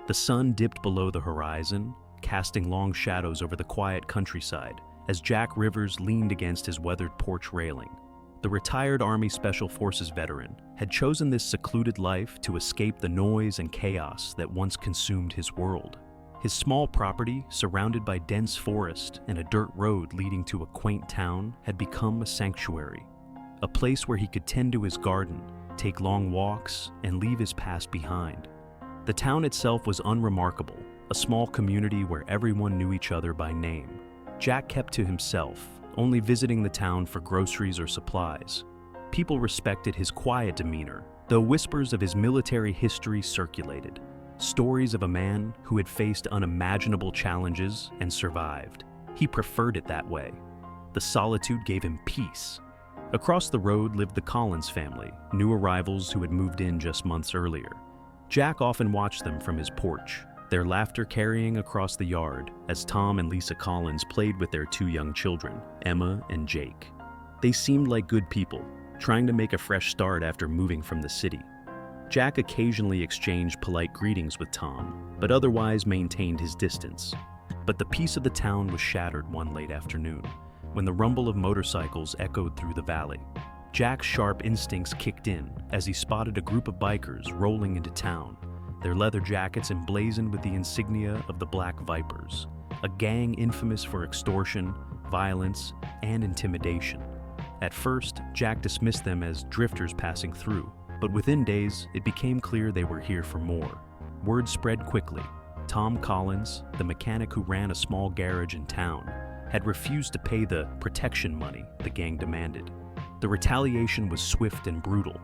The sun dipped below the horizon, casting long shadows over the quiet countryside as Jack Rivers leaned against his weathered porch railing. The retired Army Special Forces veteran had chosen this secluded life to escape the noise and chaos that once consumed his world. His small property, surrounded by dense forest and a dirt road leading to a quaint town, had become a sanctuary, a place where he could tend to his garden, take long walks, and leave his past behind. The town itself was unremarkable, a small community where everyone knew each other by name. Jack kept to himself, only visiting the town for groceries or supplies. People respected his quiet demeanor, though whispers of his military history circulated, stories of a man who had faced unimaginable challenges and survived. He preferred it that way. The solitude gave him peace. Across the road lived the Collins family, new arrivals who had moved in just months earlier. Jack often watched them from his porch, their laughter carrying across the yard as Tom and Lisa Collins played with their two young children, Emma and Jake. They seemed like good people, trying to make a fresh start after moving from the city. Jack occasionally exchanged polite greetings with Tom, but otherwise maintained his distance. But the peace of the town was shattered one late afternoon, when the rumble of motorcycles echoed through the valley. Jack's sharp instincts kicked in as he spotted a group of bikers rolling into town, their leather jackets emblazoned with the insignia of the Black Vipers, a gang infamous for extortion, violence, and intimidation. At first, Jack dismissed them as drifters passing through, but within days, it became clear they were here for more. Word spread quickly. Tom Collins, the mechanic who ran a small garage in town, had refused to pay the protection money the gang demanded. The retaliation was swift and brutal.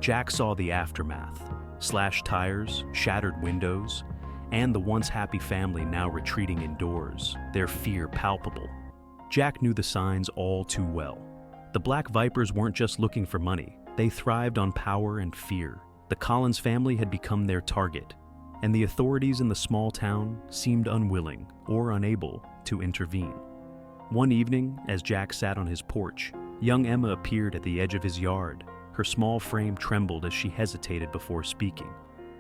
Jack saw the aftermath: slashed tires, shattered windows, and the once happy family now retreating indoors, their fear palpable. Jack knew the signs all too well. The Black Vipers weren't just looking for money, they thrived on power and fear. The Collins family had become their target, and the authorities in the small town seemed unwilling or unable to intervene. One evening, as Jack sat on his porch, young Emma appeared at the edge of his yard. Her small frame trembled as she hesitated before speaking.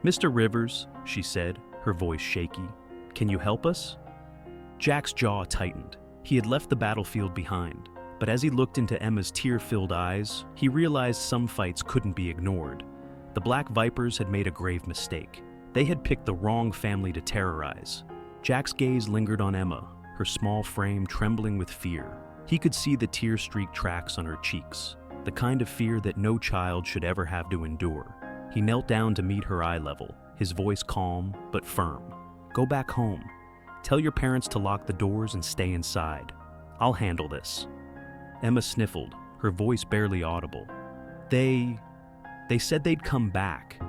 "Mr. Rivers," she said, her voice shaky, "can you help us?" Jack's jaw tightened. He had left the battlefield behind, but as he looked into Emma's tear-filled eyes, he realized some fights couldn't be ignored. The Black Vipers had made a grave mistake. They had picked the wrong family to terrorize. Jack's gaze lingered on Emma, her small frame trembling with fear. He could see the tear-streaked tracks on her cheeks, the kind of fear that no child should ever have to endure. He knelt down to meet her eye level, his voice calm but firm. "Go back home. Tell your parents to lock the doors and stay inside. I'll handle this." Emma sniffled, her voice barely audible. They said they'd come back."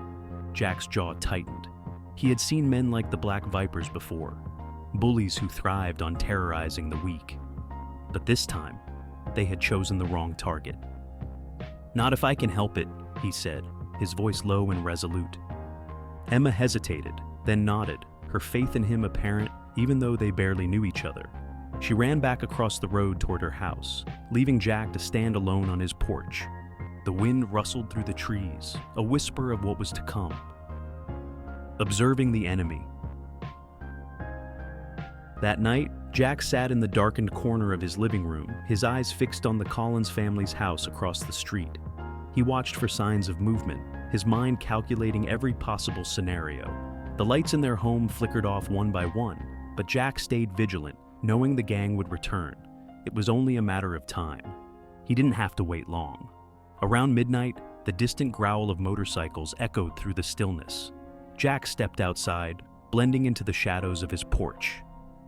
Jack's jaw tightened. He had seen men like the Black Vipers before, bullies who thrived on terrorizing the weak. But this time, they had chosen the wrong target. "Not if I can help it," he said, his voice low and resolute. Emma hesitated, then nodded, her faith in him apparent even though they barely knew each other. She ran back across the road toward her house, leaving Jack to stand alone on his porch. The wind rustled through the trees, a whisper of what was to come. Observing the enemy. That night, Jack sat in the darkened corner of his living room, his eyes fixed on the Collins family's house across the street. He watched for signs of movement, his mind calculating every possible scenario. The lights in their home flickered off one by one, but Jack stayed vigilant, knowing the gang would return. It was only a matter of time. He didn't have to wait long. Around midnight, the distant growl of motorcycles echoed through the stillness. Jack stepped outside, blending into the shadows of his porch.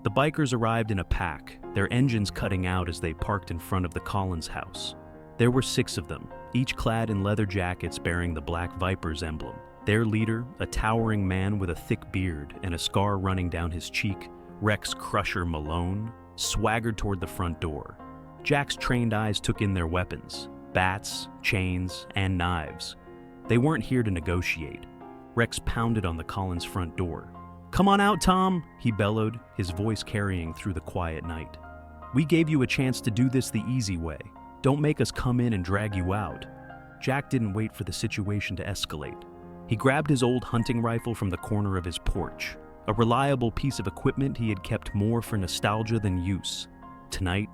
The bikers arrived in a pack, their engines cutting out as they parked in front of the Collins house. There were 6 of them, each clad in leather jackets bearing the Black Vipers emblem. Their leader, a towering man with a thick beard and a scar running down his cheek, Rex Crusher Malone, swaggered toward the front door. Jack's trained eyes took in their weapons, bats, chains, and knives. They weren't here to negotiate. Rex pounded on the Collins front door. "Come on out, Tom," he bellowed, his voice carrying through the quiet night. "We gave you a chance to do this the easy way. Don't make us come in and drag you out." Jack didn't wait for the situation to escalate. He grabbed his old hunting rifle from the corner of his porch. a reliable piece of equipment he had kept more for nostalgia than use. Tonight,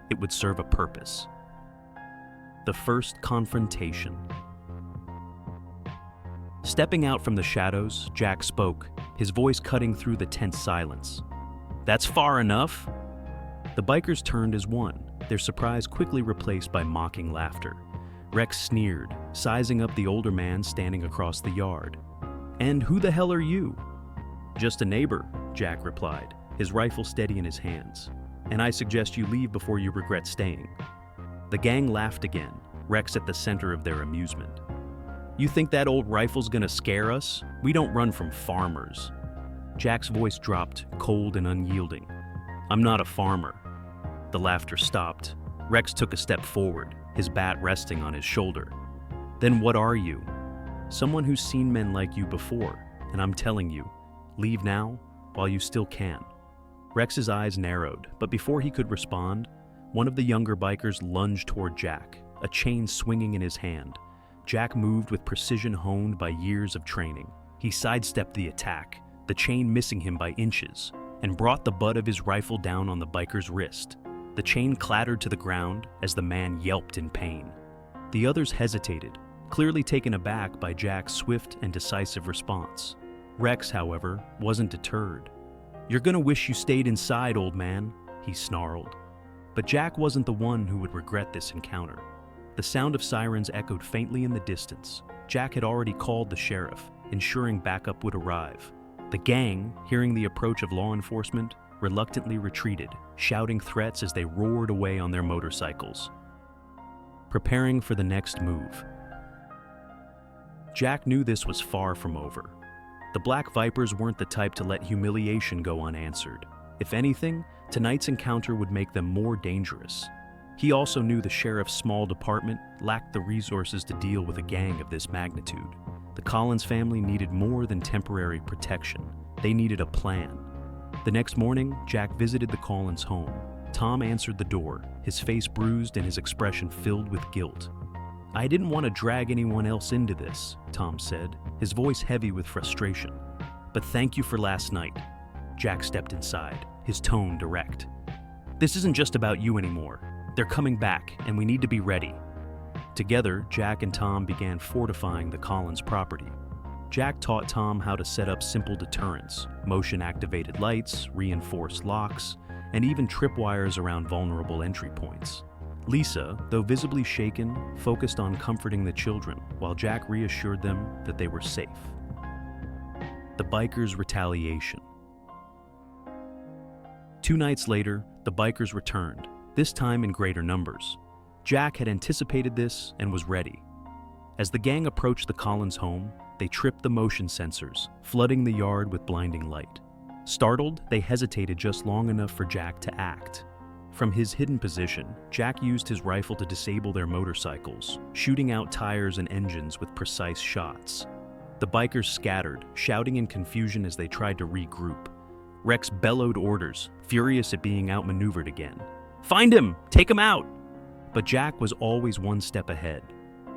it would serve a purpose. The first confrontation. Stepping out from the shadows, Jack spoke, his voice cutting through the tense silence. "That's far enough." The bikers turned as one, their surprise quickly replaced by mocking laughter. Rex sneered, sizing up the older man standing across the yard. "And who the hell are you?" "Just a neighbor," Jack replied, his rifle steady in his hands. "And I suggest you leave before you regret staying." The gang laughed again, Rex at the center of their amusement. "You think that old rifle's gonna scare us? We don't run from farmers." Jack's voice dropped, cold and unyielding. "I'm not a farmer." The laughter stopped. Rex took a step forward, his bat resting on his shoulder. "Then what are you?" "Someone who's seen men like you before, and I'm telling you, leave now while you still can." Rex's eyes narrowed, but before he could respond, one of the younger bikers lunged toward Jack, a chain swinging in his hand. Jack moved with precision honed by years of training. He sidestepped the attack, the chain missing him by inches, and brought the butt of his rifle down on the biker's wrist. The chain clattered to the ground as the man yelped in pain. The others hesitated, clearly taken aback by Jack's swift and decisive response. Rex, however, wasn't deterred. "You're gonna wish you stayed inside, old man," he snarled. But Jack wasn't the one who would regret this encounter. The sound of sirens echoed faintly in the distance. Jack had already called the sheriff, ensuring backup would arrive. The gang, hearing the approach of law enforcement, reluctantly retreated, shouting threats as they roared away on their motorcycles, preparing for the next move. Jack knew this was far from over. The Black Vipers weren't the type to let humiliation go unanswered. If anything, tonight's encounter would make them more dangerous. He also knew the sheriff's small department lacked the resources to deal with a gang of this magnitude. The Collins family needed more than temporary protection. They needed a plan. The next morning, Jack visited the Collins home. Tom answered the door, his face bruised and his expression filled with guilt. "I didn't want to drag anyone else into this," Tom said, his voice heavy with frustration. "But thank you for last night." Jack stepped inside, his tone direct. "This isn't just about you anymore. They're coming back, and we need to be ready." Together, Jack and Tom began fortifying the Collins property. Jack taught Tom how to set up simple deterrents, motion-activated lights, reinforced locks, and even tripwires around vulnerable entry points. Lisa, though visibly shaken, focused on comforting the children, while Jack reassured them that they were safe. The bikers' retaliation. 2 nights later, the bikers returned, this time in greater numbers. Jack had anticipated this and was ready. As the gang approached the Collins home, they tripped the motion sensors, flooding the yard with blinding light. Startled, they hesitated just long enough for Jack to act. From his hidden position, Jack used his rifle to disable their motorcycles, shooting out tires and engines with precise shots. The bikers scattered, shouting in confusion as they tried to regroup. Rex bellowed orders, furious at being outmaneuvered again. "Find him! Take him out!" But Jack was always one step ahead.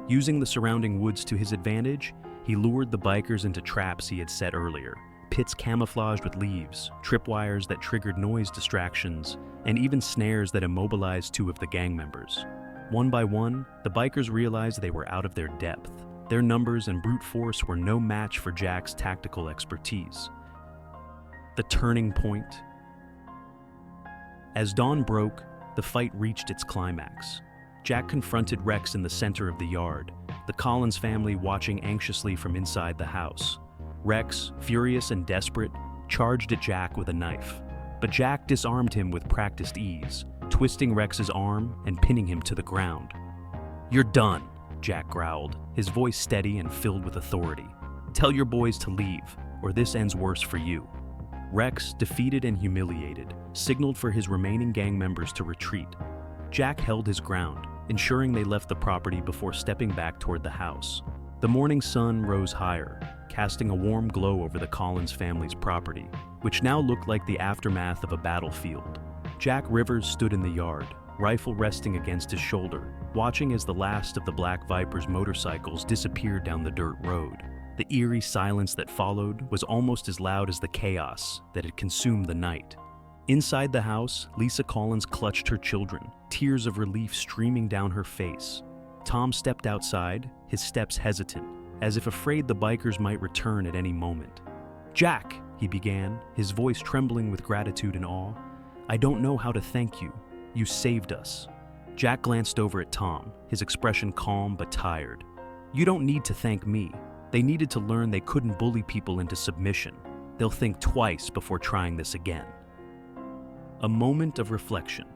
Using the surrounding woods to his advantage, he lured the bikers into traps he had set earlier. Pits camouflaged with leaves, tripwires that triggered noise distractions, and even snares that immobilized 2 of the gang members. One by one, the bikers realized they were out of their depth. Their numbers and brute force were no match for Jack's tactical expertise. The turning point. As dawn broke, the fight reached its climax. Jack confronted Rex in the center of the yard, the Collins family watching anxiously from inside the house. Rex, furious and desperate, charged at Jack with a knife. But Jack disarmed him with practiced ease, twisting Rex's arm and pinning him to the ground. "You're done," Jack growled, his voice steady and filled with authority. "Tell your boys to leave, or this ends worse for you." Rex, defeated and humiliated, signaled for his remaining gang members to retreat. Jack held his ground, ensuring they left the property before stepping back toward the house. The morning sun rose higher, casting a warm glow over the Collins family's property, which now looked like the aftermath of a battlefield. Jack Rivers stood in the yard, rifle resting against his shoulder, watching as the last of the Black Vipers' motorcycles disappeared down the dirt road. The eerie silence that followed was almost as loud as the chaos that had consumed the night. Inside the house, Lisa Collins clutched her children, tears of relief streaming down her face. Tom stepped outside, his steps hesitant, as if afraid the bikers might return at any moment. "Jack," he began, his voice trembling with gratitude and awe, "I don't know how to thank you. You saved us." Jack glanced over at Tom, his expression calm but tired. "You don't need to thank me. They needed to learn they couldn't bully people into submission. They'll think twice before trying this again." A moment of reflection.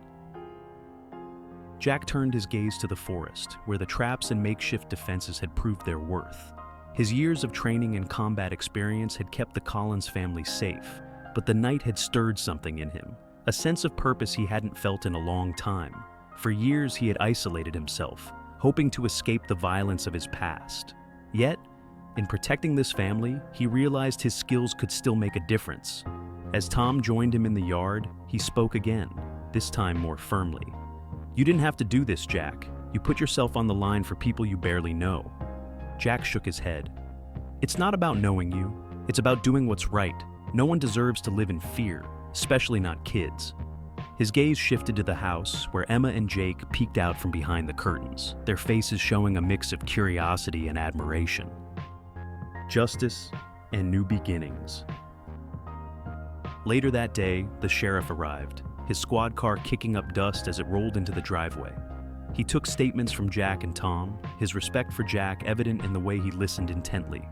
Jack turned his gaze to the forest, where the traps and makeshift defenses had proved their worth. His years of training and combat experience had kept the Collins family safe, but the night had stirred something in him, a sense of purpose he hadn't felt in a long time. For years he had isolated himself, hoping to escape the violence of his past. Yet, in protecting this family, he realized his skills could still make a difference. As Tom joined him in the yard, he spoke again, this time more firmly. "You didn't have to do this, Jack. You put yourself on the line for people you barely know." Jack shook his head. "It's not about knowing you. It's about doing what's right. No one deserves to live in fear, especially not kids." His gaze shifted to the house, where Emma and Jake peeked out from behind the curtains, their faces showing a mix of curiosity and admiration. Justice and new beginnings. Later that day, the sheriff arrived, his squad car kicking up dust as it rolled into the driveway. He took statements from Jack and Tom, his respect for Jack evident in the way he listened intently.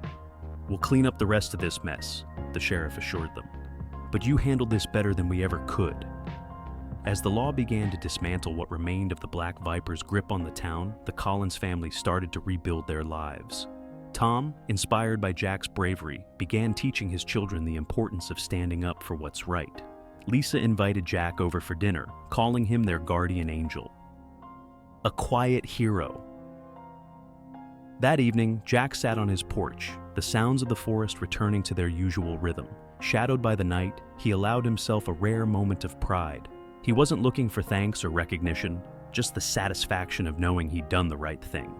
"We'll clean up the rest of this mess," the sheriff assured them. "But you handled this better than we ever could." As the law began to dismantle what remained of the Black Viper's grip on the town, the Collins family started to rebuild their lives. Tom, inspired by Jack's bravery, began teaching his children the importance of standing up for what's right. Lisa invited Jack over for dinner, calling him their guardian angel. A quiet hero. That evening, Jack sat on his porch, the sounds of the forest returning to their usual rhythm. Shadowed by the night, he allowed himself a rare moment of pride. He wasn't looking for thanks or recognition, just the satisfaction of knowing he'd done the right thing.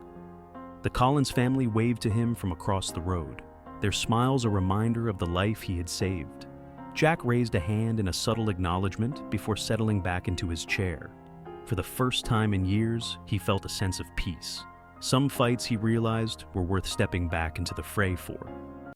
The Collins family waved to him from across the road, their smiles a reminder of the life he had saved. Jack raised a hand in a subtle acknowledgement before settling back into his chair. For the first time in years, he felt a sense of peace. Some fights, he realized, were worth stepping back into the fray for.